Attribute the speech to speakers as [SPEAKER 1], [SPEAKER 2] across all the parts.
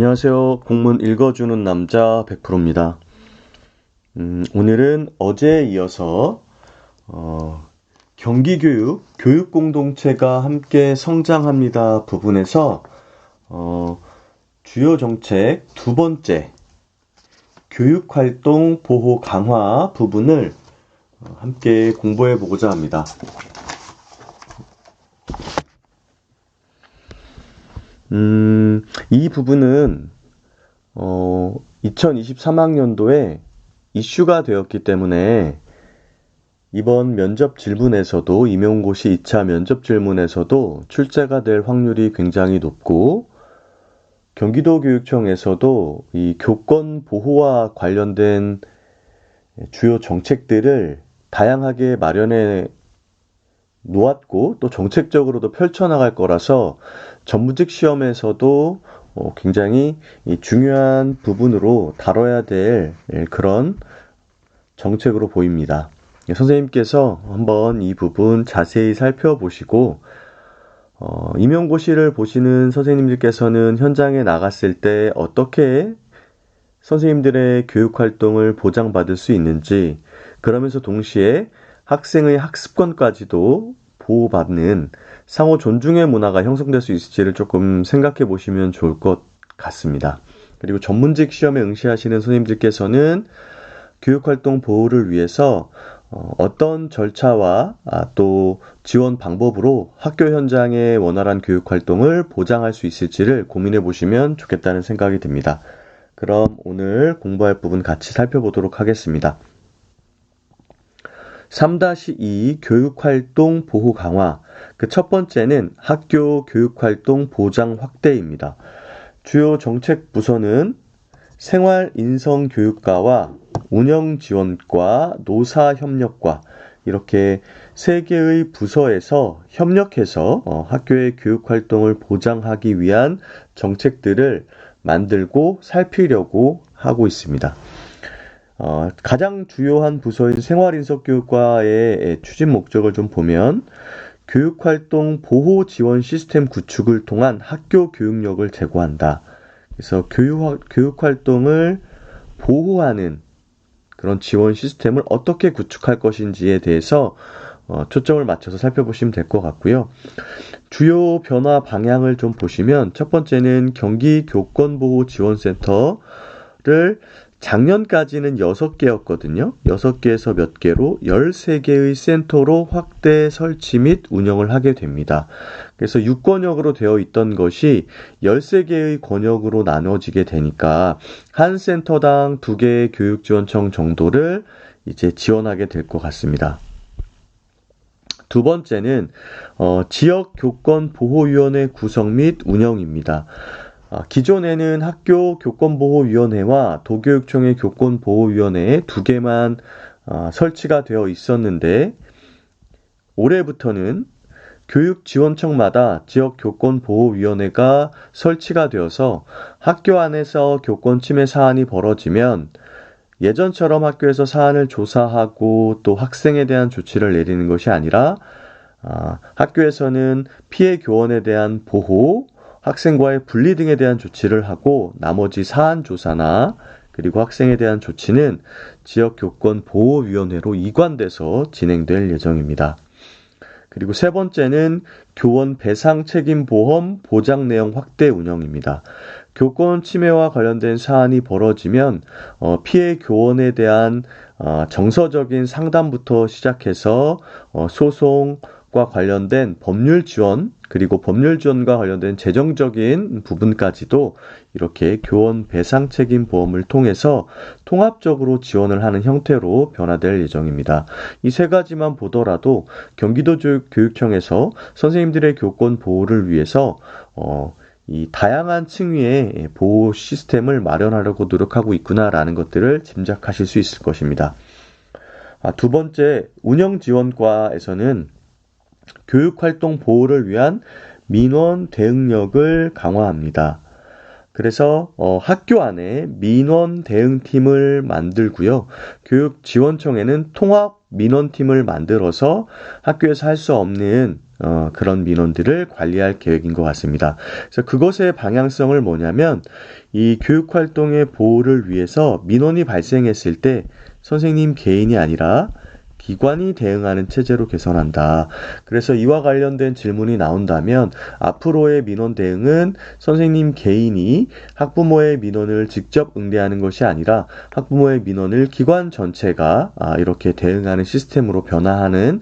[SPEAKER 1] 안녕하세요. 공문 읽어주는 남자 100%입니다. 오늘은 어제에 이어서 경기교육, 교육공동체가 함께 성장합니다 부분에서 주요 정책 두 번째, 교육활동 보호 강화 부분을 함께 공부해 보고자 합니다. 이 부분은 2023학년도에 이슈가 되었기 때문에 이번 면접 질문에서도 임용고시 2차 면접 질문에서도 출제가 될 확률이 굉장히 높고 경기도교육청에서도 이 교권 보호와 관련된 주요 정책들을 다양하게 마련해 놓았고 또 정책적으로도 펼쳐나갈 거라서 전문직 시험에서도 굉장히 중요한 부분으로 다뤄야 될 그런 정책으로 보입니다. 선생님께서 한번 이 부분 자세히 살펴보시고 임용고시를 보시는 선생님들께서는 현장에 나갔을 때 어떻게 선생님들의 교육활동을 보장받을 수 있는지, 그러면서 동시에 학생의 학습권까지도 보호받는 상호 존중의 문화가 형성될 수 있을지를 조금 생각해 보시면 좋을 것 같습니다. 그리고 전문직 시험에 응시하시는 선생님들께서는 교육활동 보호를 위해서 어떤 절차와 또 지원 방법으로 학교 현장의 원활한 교육활동을 보장할 수 있을지를 고민해 보시면 좋겠다는 생각이 듭니다. 그럼 오늘 공부할 부분 같이 살펴보도록 하겠습니다. 3-2 교육활동 보호 강화. 그 첫 번째는 학교 교육활동 보장 확대입니다. 주요 정책 부서는 생활인성교육과와 운영지원과 노사협력과 이렇게 세 개의 부서에서 협력해서 학교의 교육활동을 보장하기 위한 정책들을 만들고 살피려고 하고 있습니다. 가장 주요한 부서인 생활인성교육과의 추진 목적을 좀 보면 교육활동 보호 지원 시스템 구축을 통한 학교 교육력을 제고한다. 그래서 교육활동을 보호하는 그런 지원 시스템을 어떻게 구축할 것인지에 대해서 초점을 맞춰서 살펴보시면 될 것 같고요. 주요 변화 방향을 좀 보시면 첫 번째는 경기교권보호지원센터를 작년까지는 6개였거든요. 6개에서 몇 개로 13개의 센터로 확대 설치 및 운영을 하게 됩니다. 그래서 6권역으로 되어 있던 것이 13개의 권역으로 나눠지게 되니까 한 센터당 2개의 교육지원청 정도를 이제 지원하게 될 것 같습니다. 두 번째는 지역교권보호위원회 구성 및 운영입니다. 기존에는 학교 교권보호위원회와 도교육청의 교권보호위원회 2개만 설치가 되어 있었는데 올해부터는 교육지원청마다 지역교권보호위원회가 설치가 되어서 학교 안에서 교권 침해 사안이 벌어지면 예전처럼 학교에서 사안을 조사하고 또 학생에 대한 조치를 내리는 것이 아니라 학교에서는 피해 교원에 대한 보호, 학생과의 분리 등에 대한 조치를 하고 나머지 사안 조사나 그리고 학생에 대한 조치는 지역교권보호위원회로 이관돼서 진행될 예정입니다. 그리고 세 번째는 교원 배상 책임 보험 보장 내용 확대 운영입니다. 교권 침해와 관련된 사안이 벌어지면 피해 교원에 대한 정서적인 상담부터 시작해서 소송과 관련된 법률 지원, 그리고 법률 지원과 관련된 재정적인 부분까지도 이렇게 교원 배상 책임 보험을 통해서 통합적으로 지원을 하는 형태로 변화될 예정입니다. 이 세 가지만 보더라도 경기도 교육청에서 선생님들의 교권 보호를 위해서 이 다양한 층위의 보호 시스템을 마련하려고 노력하고 있구나라는 것들을 짐작하실 수 있을 것입니다. 두 번째, 운영지원과에서는 교육활동 보호를 위한 민원 대응력을 강화합니다. 그래서 학교 안에 민원 대응팀을 만들고요. 교육지원청에는 통합 민원팀을 만들어서 학교에서 할 수 없는 그런 민원들을 관리할 계획인 것 같습니다. 그래서 그것의 방향성을 뭐냐면 이 교육활동의 보호를 위해서 민원이 발생했을 때 선생님 개인이 아니라 기관이 대응하는 체제로 개선한다. 그래서 이와 관련된 질문이 나온다면 앞으로의 민원 대응은 선생님 개인이 학부모의 민원을 직접 응대하는 것이 아니라 학부모의 민원을 기관 전체가 이렇게 대응하는 시스템으로 변화하는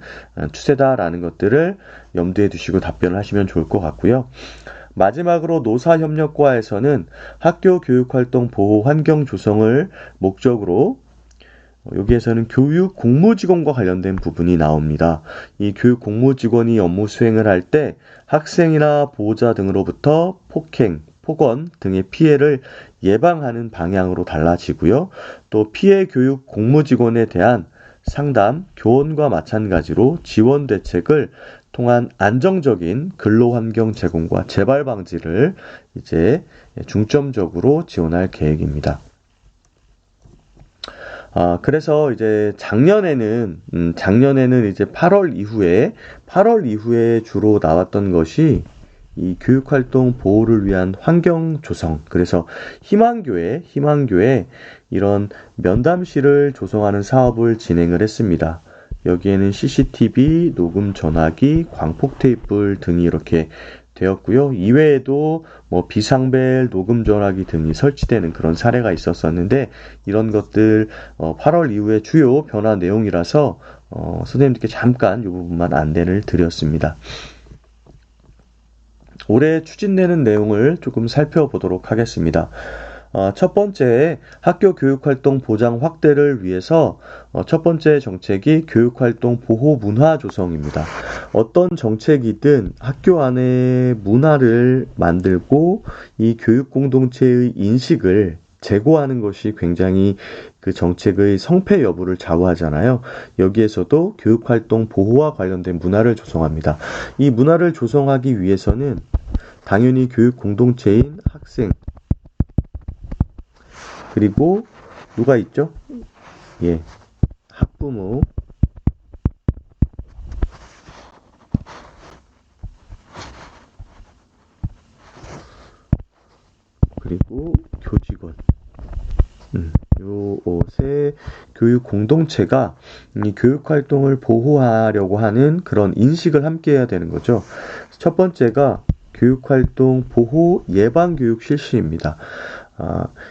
[SPEAKER 1] 추세다라는 것들을 염두에 두시고 답변을 하시면 좋을 것 같고요. 마지막으로 노사협력과에서는 학교 교육활동 보호 환경 조성을 목적으로 여기에서는 교육 공무직원과 관련된 부분이 나옵니다. 이 교육 공무직원이 업무 수행을 할 때 학생이나 보호자 등으로부터 폭행, 폭언 등의 피해를 예방하는 방향으로 달라지고요. 또 피해 교육 공무직원에 대한 상담, 교원과 마찬가지로 지원 대책을 통한 안정적인 근로환경 제공과 재발 방지를 이제 중점적으로 지원할 계획입니다. 그래서 이제 작년에는 이제 8월 이후에 주로 나왔던 것이 이 교육활동 보호를 위한 환경 조성. 그래서 희망교회 이런 면담실을 조성하는 사업을 진행을 했습니다. 여기에는 CCTV, 녹음 전화기, 광폭 테이프 등이 이렇게 되었고요. 이외에도 비상벨, 녹음 전화기 등이 설치되는 그런 사례가 있었었는데 이런 것들 8월 이후에 주요 변화 내용이라서 선생님들께 잠깐 이 부분만 안내를 드렸습니다. 올해 추진되는 내용을 조금 살펴보도록 하겠습니다. 첫 번째, 학교 교육활동 보장 확대를 위해서 첫 번째 정책이 교육활동 보호 문화 조성입니다. 어떤 정책이든 학교 안에 문화를 만들고 이 교육 공동체의 인식을 제고하는 것이 굉장히 그 정책의 성패 여부를 좌우하잖아요. 여기에서도 교육활동 보호와 관련된 문화를 조성합니다. 이 문화를 조성하기 위해서는 당연히 교육 공동체인 학생, 그리고 누가 있죠? 학부모, 그리고 교직원. 요세 교육 공동체가 이 교육 활동을 보호하려고 하는 그런 인식을 함께 해야 되는 거죠. 첫 번째가 교육 활동 보호 예방 교육 실시입니다.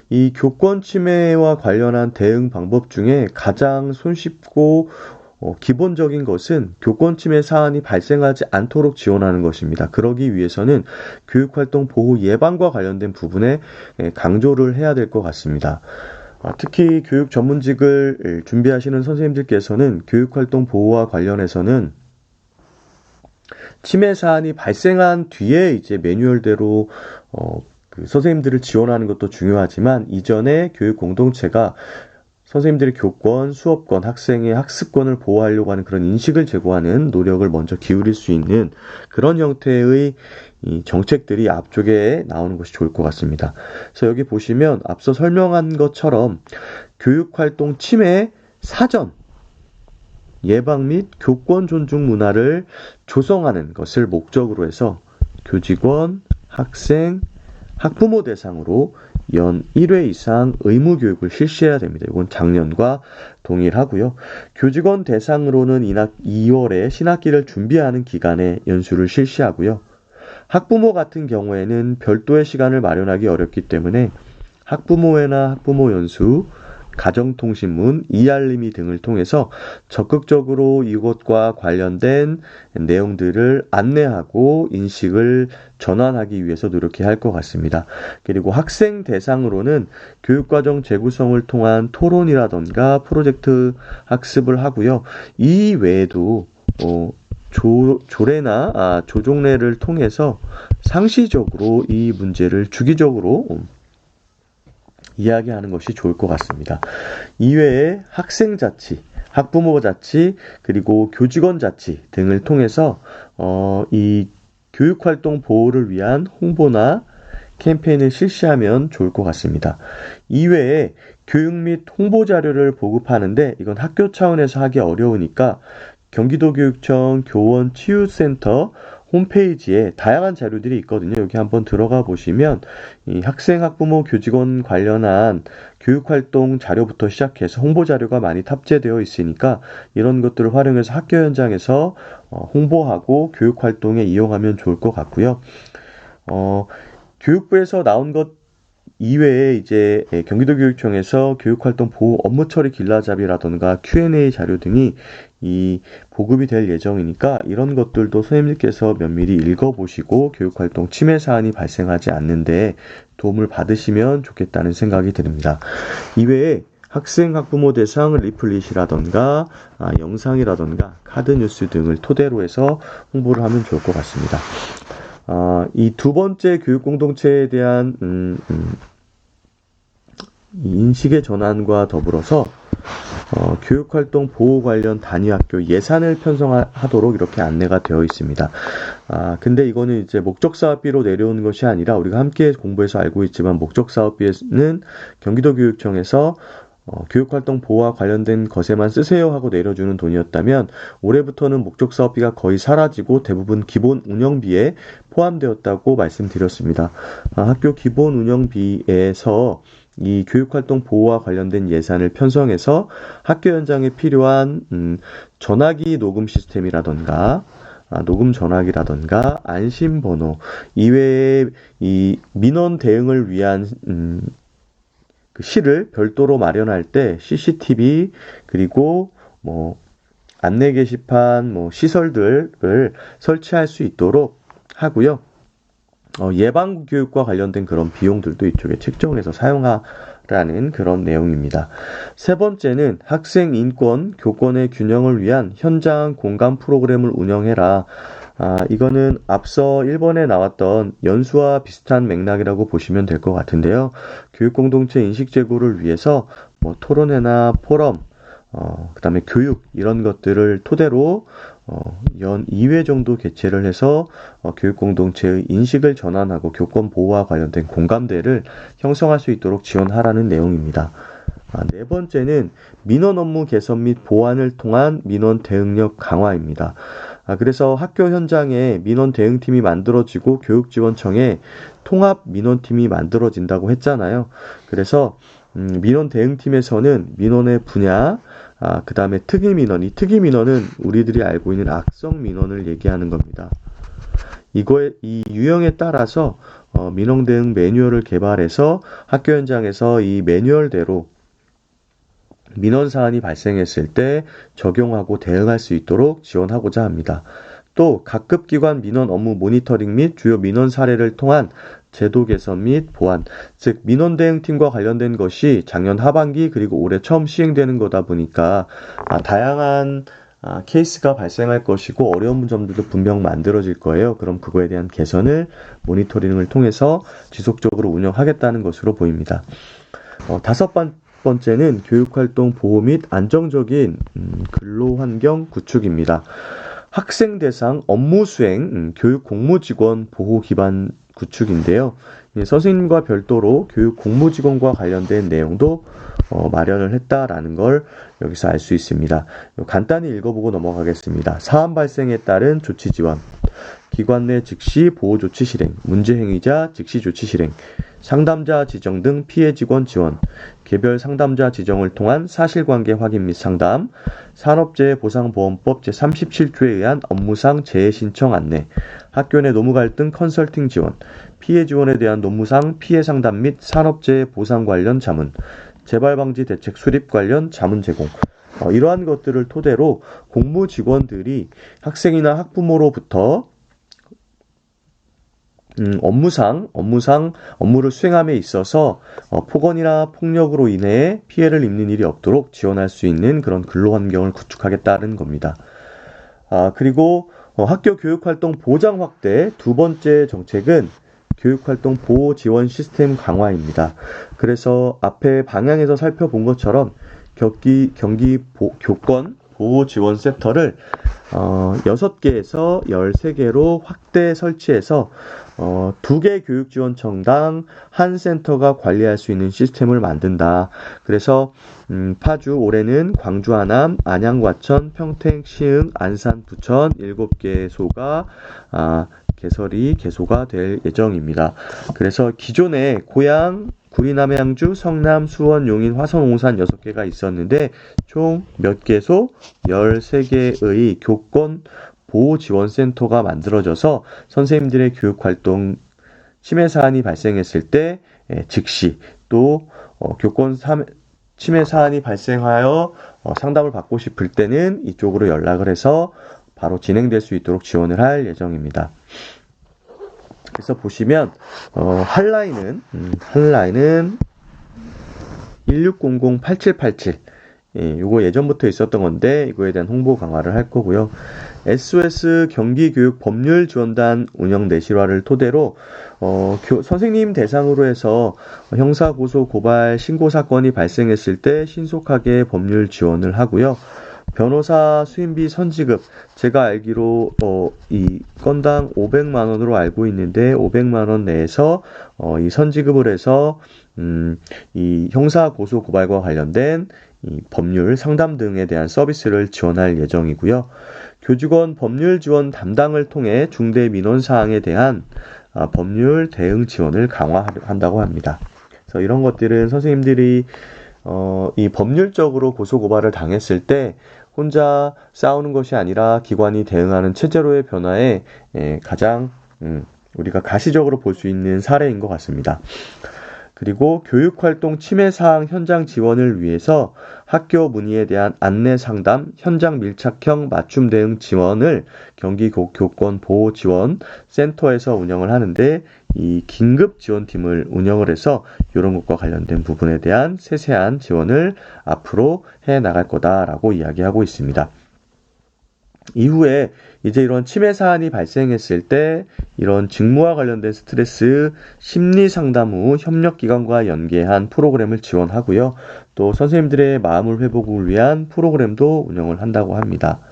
[SPEAKER 1] 이 교권 침해와 관련한 대응 방법 중에 가장 손쉽고 기본적인 것은 교권 침해 사안이 발생하지 않도록 지원하는 것입니다. 그러기 위해서는 교육활동 보호 예방과 관련된 부분에 강조를 해야 될 것 같습니다. 특히 교육 전문직을 준비하시는 선생님들께서는 교육활동 보호와 관련해서는 침해 사안이 발생한 뒤에 이제 매뉴얼대로 선생님들을 지원하는 것도 중요하지만 이전에 교육 공동체가 선생님들의 교권, 수업권, 학생의 학습권을 보호하려고 하는 그런 인식을 제고하는 노력을 먼저 기울일 수 있는 그런 형태의 이 정책들이 앞쪽에 나오는 것이 좋을 것 같습니다. 그래서 여기 보시면 앞서 설명한 것처럼 교육활동 침해 사전, 예방 및 교권 존중 문화를 조성하는 것을 목적으로 해서 교직원, 학생, 학부모 대상으로 연 1회 이상 의무 교육을 실시해야 됩니다. 이건 작년과 동일하고요. 교직원 대상으로는 2월에 신학기를 준비하는 기간에 연수를 실시하고요. 학부모 같은 경우에는 별도의 시간을 마련하기 어렵기 때문에 학부모회나 학부모 연수, 가정통신문, 이알림이 등을 통해서 적극적으로 이것과 관련된 내용들을 안내하고 인식을 전환하기 위해서 노력해야 할 것 같습니다. 그리고 학생 대상으로는 교육과정 재구성을 통한 토론이라던가 프로젝트 학습을 하고요. 이 외에도 조례나 조종례를 통해서 상시적으로 이 문제를 주기적으로 이야기하는 것이 좋을 것 같습니다. 이외에 학생자치, 학부모자치, 그리고 교직원자치 등을 통해서 이 교육활동 보호를 위한 홍보나 캠페인을 실시하면 좋을 것 같습니다. 이외에 교육 및 홍보 자료를 보급하는데 이건 학교 차원에서 하기 어려우니까 경기도교육청 교원치유센터 홈페이지에 다양한 자료들이 있거든요. 여기 한번 들어가 보시면 이 학생, 학부모, 교직원 관련한 교육활동 자료부터 시작해서 홍보 자료가 많이 탑재되어 있으니까 이런 것들을 활용해서 학교 현장에서 홍보하고 교육활동에 이용하면 좋을 것 같고요. 교육부에서 나온 것 이외에 이제 경기도교육청에서 교육활동 보호 업무 처리 길라잡이라던가 Q&A 자료 등이 이 보급이 될 예정이니까 이런 것들도 선생님들께서 면밀히 읽어보시고 교육활동 침해 사안이 발생하지 않는데 도움을 받으시면 좋겠다는 생각이 듭니다. 이외에 학생, 학부모 대상 리플릿이라던가 영상이라던가 카드 뉴스 등을 토대로 해서 홍보를 하면 좋을 것 같습니다. 이 두 번째 교육 공동체에 대한 인식의 전환과 더불어서 교육활동 보호 관련 단위학교 예산을 편성하도록 이렇게 안내가 되어 있습니다. 근데 이거는 이제 목적사업비로 내려오는 것이 아니라 우리가 함께 공부해서 알고 있지만 목적사업비는 경기도교육청에서 교육활동 보호와 관련된 것에만 쓰세요 하고 내려주는 돈이었다면 올해부터는 목적사업비가 거의 사라지고 대부분 기본 운영비에 포함되었다고 말씀드렸습니다. 학교 기본 운영비에서 이 교육활동 보호와 관련된 예산을 편성해서 학교 현장에 필요한 전화기 녹음 시스템이라던가 녹음 전화기라던가 안심번호 이외에 이 민원 대응을 위한 그 실을 별도로 마련할 때 CCTV 그리고 안내 게시판 시설들을 설치할 수 있도록 하고요. 예방 교육과 관련된 그런 비용들도 이쪽에 책정해서 사용하라는 그런 내용입니다. 세 번째는 학생 인권, 교권의 균형을 위한 현장 공감 프로그램을 운영해라. 이거는 앞서 1번에 나왔던 연수와 비슷한 맥락이라고 보시면 될 것 같은데요. 교육공동체 인식 제고를 위해서 토론회나 포럼, 그 다음에 교육 이런 것들을 토대로 연 2회 정도 개최를 해서 교육공동체의 인식을 전환하고 교권 보호와 관련된 공감대를 형성할 수 있도록 지원하라는 내용입니다. 네 번째는 민원 업무 개선 및 보완을 통한 민원 대응력 강화입니다. 그래서 학교 현장에 민원 대응팀이 만들어지고 교육지원청에 통합 민원팀이 만들어진다고 했잖아요. 그래서 민원 대응팀에서는 민원의 분야, 그 다음에 특이 민원, 이 특이 민원은 우리들이 알고 있는 악성 민원을 얘기하는 겁니다. 이 유형에 따라서 민원 대응 매뉴얼을 개발해서 학교 현장에서 이 매뉴얼대로 민원 사안이 발생했을 때 적용하고 대응할 수 있도록 지원하고자 합니다. 또 각급 기관 민원 업무 모니터링 및 주요 민원 사례를 통한 제도 개선 및 보완, 즉 민원 대응팀과 관련된 것이 작년 하반기 그리고 올해 처음 시행되는 거다 보니까 다양한 케이스가 발생할 것이고 어려운 점들도 분명 만들어질 거예요. 그럼 그거에 대한 개선을 모니터링을 통해서 지속적으로 운영하겠다는 것으로 보입니다. 다섯 번째는 교육활동 보호 및 안정적인 근로환경 구축입니다. 학생 대상 업무 수행, 교육 공무직원 보호 기반 구축인데요. 선생님과 별도로 교육 공무직원과 관련된 내용도 마련을 했다라는 걸 여기서 알 수 있습니다. 간단히 읽어보고 넘어가겠습니다. 사안 발생에 따른 조치 지원, 기관 내 즉시 보호 조치 실행, 문제 행위자 즉시 조치 실행, 상담자 지정 등 피해 직원 지원, 개별 상담자 지정을 통한 사실관계 확인 및 상담, 산업재해보상보험법 제37조에 의한 업무상 재해 신청 안내, 학교 내 노무 갈등 컨설팅 지원, 피해 지원에 대한 노무상 피해 상담 및 산업재해 보상 관련 자문, 재발방지 대책 수립 관련 자문 제공, 이러한 것들을 토대로 공무 직원들이 학생이나 학부모로부터 업무를 수행함에 있어서 폭언이나 폭력으로 인해 피해를 입는 일이 없도록 지원할 수 있는 그런 근로환경을 구축하겠다는 겁니다. 그리고 학교 교육활동 보장 확대 두 번째 정책은 교육활동 보호 지원 시스템 강화입니다. 그래서 앞에 방향에서 살펴본 것처럼 경기 교권 보호지원센터를 6개에서 13개로 확대 설치해서 2개 교육지원청당 한 센터가 관리할 수 있는 시스템을 만든다. 그래서 파주 올해는 광주, 하남, 안양, 과천, 평택, 시흥, 안산, 부천 7개소가 개소가 될 예정입니다. 그래서 기존에 고양, 구리, 남양주, 성남, 수원, 용인, 화성, 홍산 6개가 있었는데 총 몇 개소? 13개의 교권 보호지원센터가 만들어져서 선생님들의 교육활동 침해 사안이 발생했을 때 즉시 또 교권 침해 사안이 발생하여 상담을 받고 싶을 때는 이쪽으로 연락을 해서 바로 진행될 수 있도록 지원을 할 예정입니다. 그래서 보시면 한라인은 1600-8787 요거 예전부터 있었던 건데 이거에 대한 홍보 강화를 할 거고요. SOS 경기교육법률지원단 운영 내실화를 토대로 선생님 대상으로 해서 형사 고소 고발 신고 사건이 발생했을 때 신속하게 법률 지원을 하고요. 변호사 수임비 선지급 제가 알기로 이 건당 500만 원으로 알고 있는데 500만 원 내에서 이 선지급을 해서 이 형사 고소 고발과 관련된 이 법률 상담 등에 대한 서비스를 지원할 예정이고요. 교직원 법률 지원 담당을 통해 중대 민원 사항에 대한 법률 대응 지원을 강화한다고 합니다. 그래서 이런 것들은 선생님들이 이 법률적으로 고소 고발을 당했을 때 혼자 싸우는 것이 아니라 기관이 대응하는 체제로의 변화에 가장 우리가 가시적으로 볼 수 있는 사례인 것 같습니다. 그리고 교육활동 침해 사항 현장 지원을 위해서 학교 문의에 대한 안내 상담, 현장 밀착형 맞춤 대응 지원을 경기교권보호지원센터에서 운영을 하는데 이 긴급 지원팀을 운영을 해서 이런 것과 관련된 부분에 대한 세세한 지원을 앞으로 해 나갈 거다라고 이야기하고 있습니다. 이후에 이제 이런 침해 사안이 발생했을 때 이런 직무와 관련된 스트레스 심리 상담 후 협력기관과 연계한 프로그램을 지원하고요. 또 선생님들의 마음을 회복을 위한 프로그램도 운영을 한다고 합니다.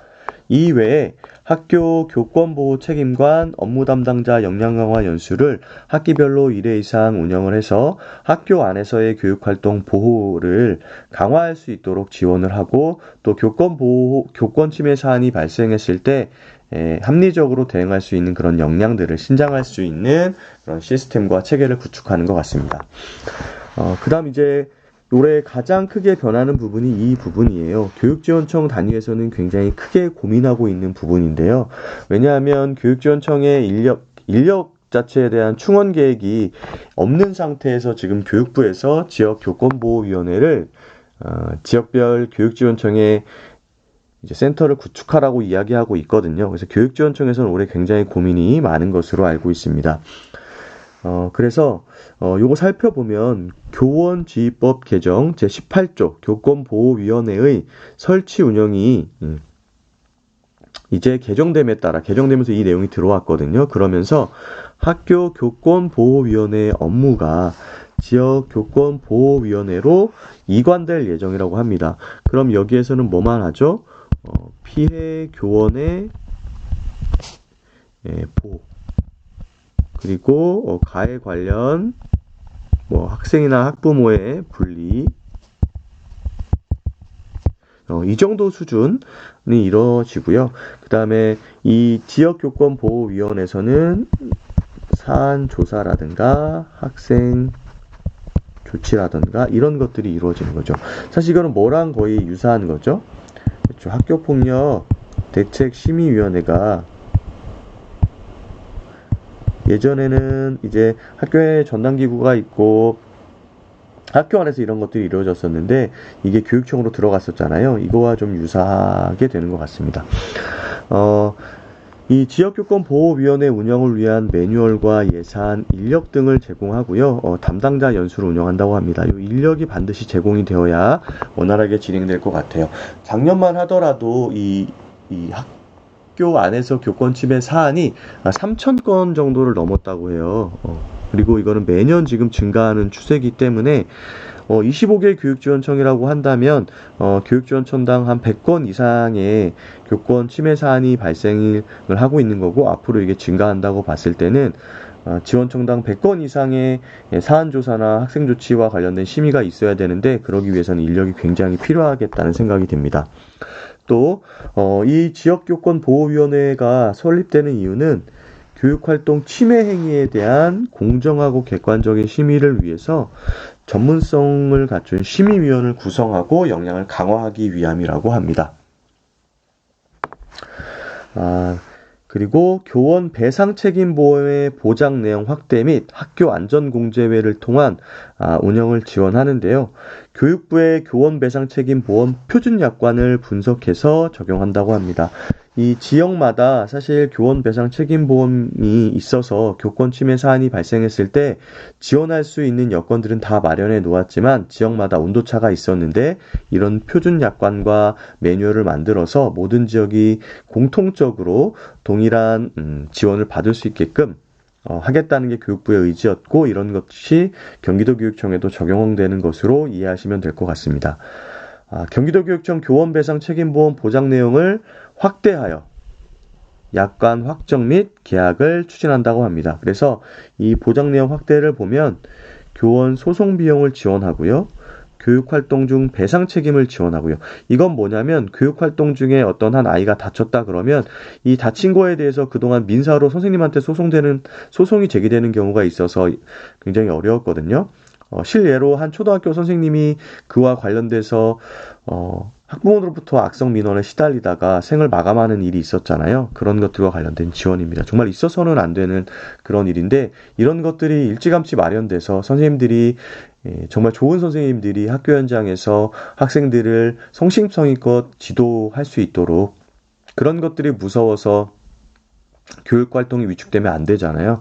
[SPEAKER 1] 이외에 학교 교권보호 책임관 업무 담당자 역량 강화 연수를 학기별로 1회 이상 운영을 해서 학교 안에서의 교육활동 보호를 강화할 수 있도록 지원을 하고 또 교권 침해 사안이 발생했을 때 합리적으로 대응할 수 있는 그런 역량들을 신장할 수 있는 그런 시스템과 체계를 구축하는 것 같습니다. 그 다음 이제 올해 가장 크게 변하는 부분이 이 부분이에요. 교육지원청 단위에서는 굉장히 크게 고민하고 있는 부분인데요. 왜냐하면 교육지원청의 인력 자체에 대한 충원 계획이 없는 상태에서 지금 교육부에서 지역교권보호위원회를 지역별 교육지원청에 이제 센터를 구축하라고 이야기하고 있거든요. 그래서 교육지원청에서는 올해 굉장히 고민이 많은 것으로 알고 있습니다. 그래서 요거 살펴보면 교원지휘법 개정 제18조 교권보호위원회의 설치 운영이 이제 개정되면서 이 내용이 들어왔거든요. 그러면서 학교 교권보호위원회의 업무가 지역교권보호위원회로 이관될 예정이라고 합니다. 그럼 여기에서는 뭐만 하죠? 피해 교원의 보호 그리고 가해 관련 학생이나 학부모의 분리 이 정도 수준이 이루어지고요. 그 다음에 이 지역교권보호위원회에서는 사안 조사라든가 학생 조치라든가 이런 것들이 이루어지는 거죠. 사실 이거는 뭐랑 거의 유사한 거죠. 그렇죠. 학교폭력 대책심의위원회가 예전에는 이제 학교에 전담기구가 있고 학교 안에서 이런 것들이 이루어졌었는데 이게 교육청으로 들어갔었잖아요. 이거와 좀 유사하게 되는 것 같습니다. 이 지역교권보호위원회 운영을 위한 매뉴얼과 예산, 인력 등을 제공하고요. 담당자 연수를 운영한다고 합니다. 이 인력이 반드시 제공이 되어야 원활하게 진행될 것 같아요. 작년만 하더라도 이 학교 안에서 교권 침해 사안이 3,000건 정도를 넘었다고 해요. 그리고 이거는 매년 지금 증가하는 추세이기 때문에 25개 교육지원청이라고 한다면 교육지원청당 한 100건 이상의 교권 침해 사안이 발생을 하고 있는 거고, 앞으로 이게 증가한다고 봤을 때는 지원청당 100건 이상의 사안 조사나 학생 조치와 관련된 심의가 있어야 되는데, 그러기 위해서는 인력이 굉장히 필요하겠다는 생각이 듭니다. 또 이 지역교권보호위원회가 설립되는 이유는 교육활동 침해 행위에 대한 공정하고 객관적인 심의를 위해서 전문성을 갖춘 심의위원을 구성하고 역량을 강화하기 위함이라고 합니다. 그리고 교원 배상 책임 보험의 보장 내용 확대 및 학교 안전공제회를 통한 운영을 지원하는데요. 교육부의 교원 배상 책임 보험 표준 약관을 분석해서 적용한다고 합니다. 이 지역마다 사실 교원 배상 책임 보험이 있어서 교권 침해 사안이 발생했을 때 지원할 수 있는 여건들은 다 마련해 놓았지만 지역마다 온도차가 있었는데, 이런 표준 약관과 매뉴얼을 만들어서 모든 지역이 공통적으로 동일한 지원을 받을 수 있게끔 하겠다는 게 교육부의 의지였고, 이런 것이 경기도교육청에도 적용되는 것으로 이해하시면 될 것 같습니다. 경기도교육청 교원배상 책임보험 보장 내용을 확대하여 약관 확정 및 계약을 추진한다고 합니다. 그래서 이 보장 내용 확대를 보면 교원 소송 비용을 지원하고요. 교육활동 중 배상 책임을 지원하고요. 이건 뭐냐면 교육활동 중에 어떤 한 아이가 다쳤다 그러면 이 다친 거에 대해서 그동안 민사로 선생님한테 소송이 제기되는 경우가 있어서 굉장히 어려웠거든요. 실예로 한 초등학교 선생님이 그와 관련돼서 학부모로부터 악성 민원에 시달리다가 생을 마감하는 일이 있었잖아요. 그런 것들과 관련된 지원입니다. 정말 있어서는 안 되는 그런 일인데, 이런 것들이 일찌감치 마련돼서 선생님들이 정말 좋은 선생님들이 학교 현장에서 학생들을 성심성의껏 지도할 수 있도록, 그런 것들이 무서워서 교육활동이 위축되면 안 되잖아요.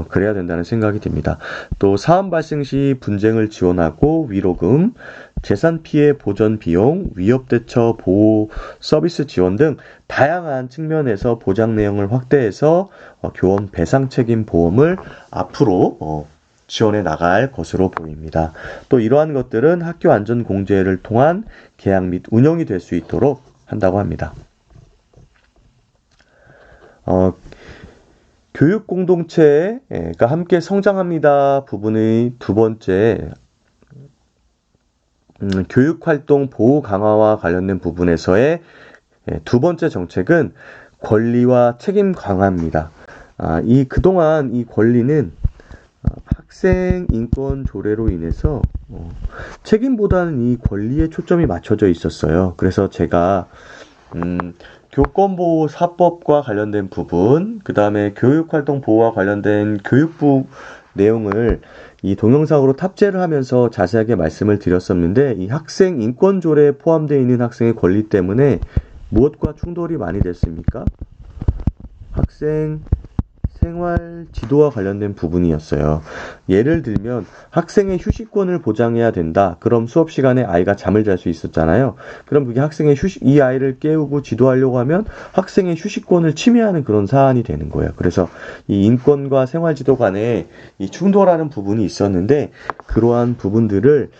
[SPEAKER 1] 그래야 된다는 생각이 듭니다. 또 사안 발생 시 분쟁을 지원하고 위로금, 재산 피해 보전 비용, 위협 대처 보호 서비스 지원 등 다양한 측면에서 보장 내용을 확대해서 교원 배상 책임 보험을 앞으로 지원해 나갈 것으로 보입니다. 또 이러한 것들은 학교 안전 공제를 통한 계약 및 운영이 될 수 있도록 한다고 합니다. 교육 공동체가 함께 성장합니다 부분의 두 번째, 교육활동 보호 강화와 관련된 부분에서의 두 번째 정책은 권리와 책임 강화입니다. 그동안 이 권리는 학생 인권 조례로 인해서 책임보다는 이 권리에 초점이 맞춰져 있었어요. 그래서 제가 교권보호 사법과 관련된 부분, 그 다음에 교육활동 보호와 관련된 교육부 내용을 이 동영상으로 탑재를 하면서 자세하게 말씀을 드렸었는데, 이 학생 인권조례에 포함되어 있는 학생의 권리 때문에 무엇과 충돌이 많이 됐습니까? 학생 생활 지도와 관련된 부분이었어요. 예를 들면 학생의 휴식권을 보장해야 된다. 그럼 수업 시간에 아이가 잠을 잘 수 있었잖아요. 그럼 그게 학생의 이 아이를 깨우고 지도하려고 하면 학생의 휴식권을 침해하는 그런 사안이 되는 거예요. 그래서 이 인권과 생활 지도 간에 이 충돌하는 부분이 있었는데, 그러한 부분들을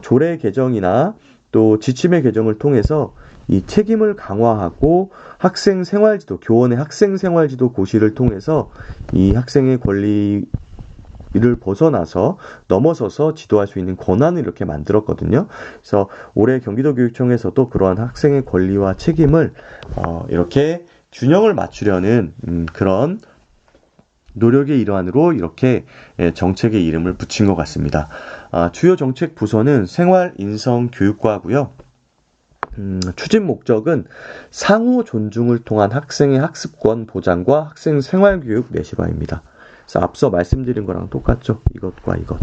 [SPEAKER 1] 조례 개정이나 또 지침의 개정을 통해서 이 책임을 강화하고 학생 생활지도, 교원의 학생 생활지도 고시를 통해서 이 학생의 권리를 넘어서서 지도할 수 있는 권한을 이렇게 만들었거든요. 그래서 올해 경기도교육청에서도 그러한 학생의 권리와 책임을 이렇게 균형을 맞추려는 그런 노력의 일환으로 이렇게 정책의 이름을 붙인 것 같습니다. 주요 정책 부서는 생활인성교육과고요. 추진 목적은 상호 존중을 통한 학생의 학습권 보장과 학생 생활교육 내실화입니다. 그래서 앞서 말씀드린 거랑 똑같죠. 이것과 이것.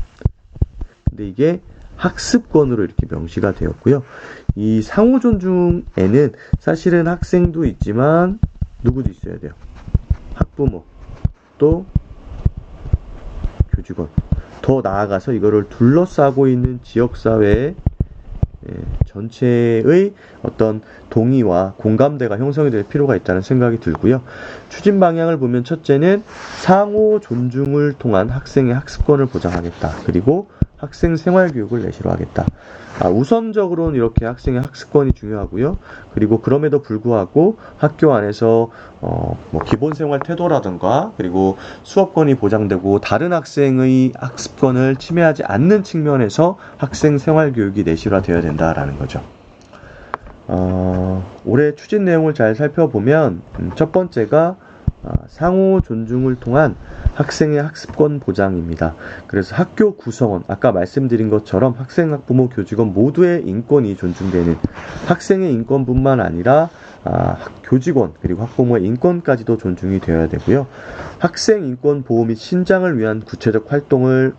[SPEAKER 1] 근데 이게 학습권으로 이렇게 명시가 되었고요. 이 상호 존중에는 사실은 학생도 있지만 누구도 있어야 돼요. 학부모, 또 교직원. 더 나아가서 이거를 둘러싸고 있는 지역사회의 전체의 어떤 동의와 공감대가 형성이 될 필요가 있다는 생각이 들고요. 추진 방향을 보면 첫째는 상호 존중을 통한 학생의 학습권을 보장하겠다. 그리고 학생 생활교육을 내시로 하겠다. 우선적으로는 이렇게 학생의 학습권이 중요하고요. 그리고 그럼에도 불구하고 학교 안에서 기본생활 태도라든가 그리고 수업권이 보장되고 다른 학생의 학습권을 침해하지 않는 측면에서 학생 생활교육이 내실화되어야 된다라는 거죠. 올해 추진 내용을 잘 살펴보면 첫 번째가 상호 존중을 통한 학생의 학습권 보장입니다. 그래서 학교 구성원, 아까 말씀드린 것처럼 학생, 학부모, 교직원 모두의 인권이 존중되는 학생의 인권뿐만 아니라 교직원 그리고 학부모의 인권까지도 존중이 되어야 되고요. 학생 인권 보호 및 신장을 위한 구체적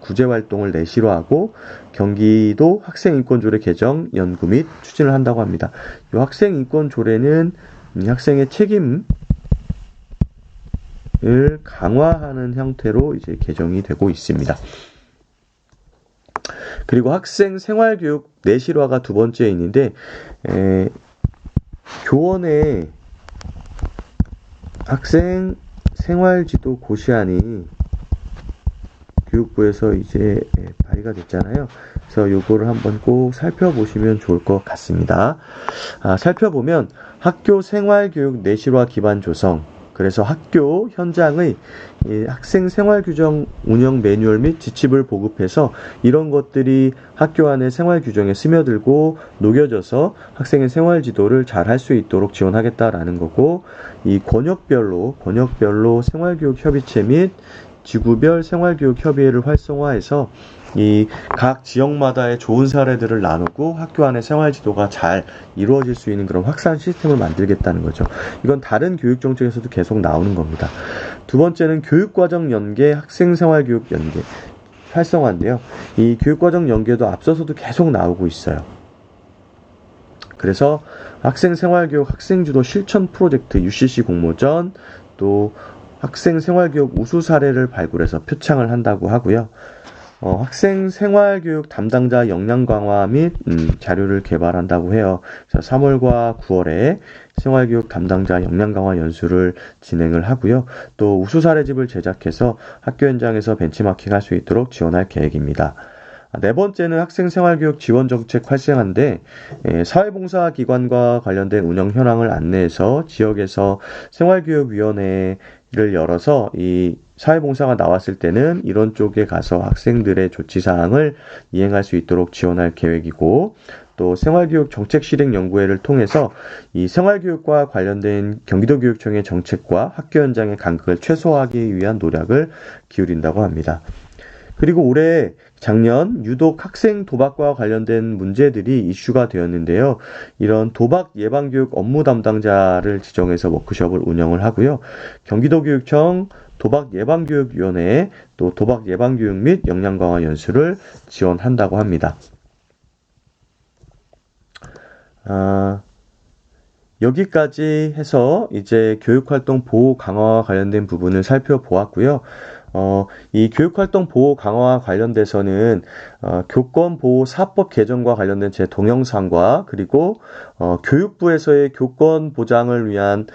[SPEAKER 1] 구제 활동을 내실화하고 경기도 학생인권조례 개정, 연구 및 추진을 한다고 합니다. 이 학생인권조례는 학생의 책임을 강화하는 형태로 이제 개정이 되고 있습니다. 그리고 학생 생활교육 내실화가 두 번째에 있는데 교원의 학생 생활지도 고시안이 교육부에서 이제 발의가 됐잖아요. 그래서 요거를 한번 꼭 살펴보시면 좋을 것 같습니다. 살펴보면 학교 생활교육 내실화 기반 조성, 그래서 학교 현장의 학생 생활규정 운영 매뉴얼 및 지침을 보급해서 이런 것들이 학교 안에 생활규정에 스며들고 녹여져서 학생의 생활지도를 잘 할 수 있도록 지원하겠다라는 거고, 이 권역별로 생활교육 협의체 및 지구별 생활교육 협의회를 활성화해서 이 각 지역마다의 좋은 사례들을 나누고 학교 안에 생활지도가 잘 이루어질 수 있는 그런 확산 시스템을 만들겠다는 거죠. 이건 다른 교육정책에서도 계속 나오는 겁니다. 두 번째는 교육과정 연계, 학생생활교육 연계 활성화인데요. 이 교육과정 연계도 앞서서도 계속 나오고 있어요. 그래서 학생생활교육 학생주도 실천 프로젝트 UCC 공모전, 또 학생생활교육 우수 사례를 발굴해서 표창을 한다고 하고요. 학생 생활교육 담당자 역량 강화 및 자료를 개발한다고 해요. 그래서 3월과 9월에 생활교육 담당자 역량 강화 연수를 진행을 하고요. 또 우수 사례집을 제작해서 학교 현장에서 벤치마킹할 수 있도록 지원할 계획입니다. 네 번째는 학생 생활교육 지원 정책 활성화인데, 사회봉사기관과 관련된 운영 현황을 안내해서 지역에서 생활교육위원회를 열어서 이 사회봉사가 나왔을 때는 이런 쪽에 가서 학생들의 조치사항을 이행할 수 있도록 지원할 계획이고, 또 생활교육 정책실행연구회를 통해서 이 생활교육과 관련된 경기도교육청의 정책과 학교 현장의 간극을 최소화하기 위한 노력을 기울인다고 합니다. 그리고 올해 작년 유독 학생 도박과 관련된 문제들이 이슈가 되었는데요. 이런 도박 예방교육 업무 담당자를 지정해서 워크숍을 운영을 하고요. 경기도교육청 도박예방교육위원회에 또 도박 예방교육 및 역량 강화 연수를 지원한다고 합니다. 여기까지 해서 이제 교육활동 보호 강화와 관련된 부분을 살펴보았고요. 이 교육활동 보호 강화와 관련돼서는 교권보호사법 개정과 관련된 제 동영상과 그리고 교육부에서의 교권 보장을 위한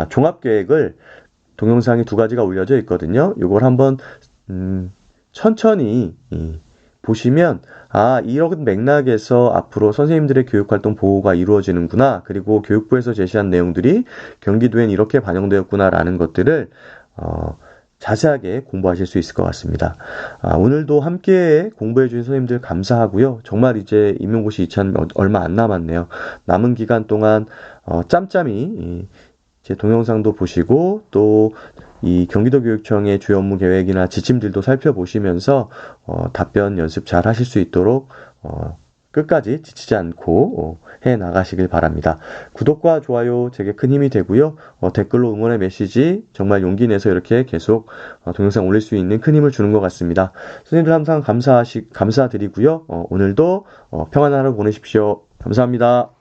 [SPEAKER 1] 종합계획을 동영상이 2가지가 올려져 있거든요. 이걸 한번 천천히 보시면 이런 맥락에서 앞으로 선생님들의 교육활동 보호가 이루어지는구나, 그리고 교육부에서 제시한 내용들이 경기도엔 이렇게 반영되었구나라는 것들을 자세하게 공부하실 수 있을 것 같습니다. 오늘도 함께 공부해주신 선생님들 감사하고요. 정말 이제 임용고시 2차는 얼마 안 남았네요. 남은 기간 동안 짬짬이 제 동영상도 보시고 또 이 경기도교육청의 주요 업무 계획이나 지침들도 살펴보시면서 답변 연습 잘 하실 수 있도록 끝까지 지치지 않고 해 나가시길 바랍니다. 구독과 좋아요 제게 큰 힘이 되고요. 댓글로 응원의 메시지 정말 용기 내서 이렇게 계속 동영상 올릴 수 있는 큰 힘을 주는 것 같습니다. 선생님들 항상 감사드리고요. 오늘도 평안한 하루 보내십시오. 감사합니다.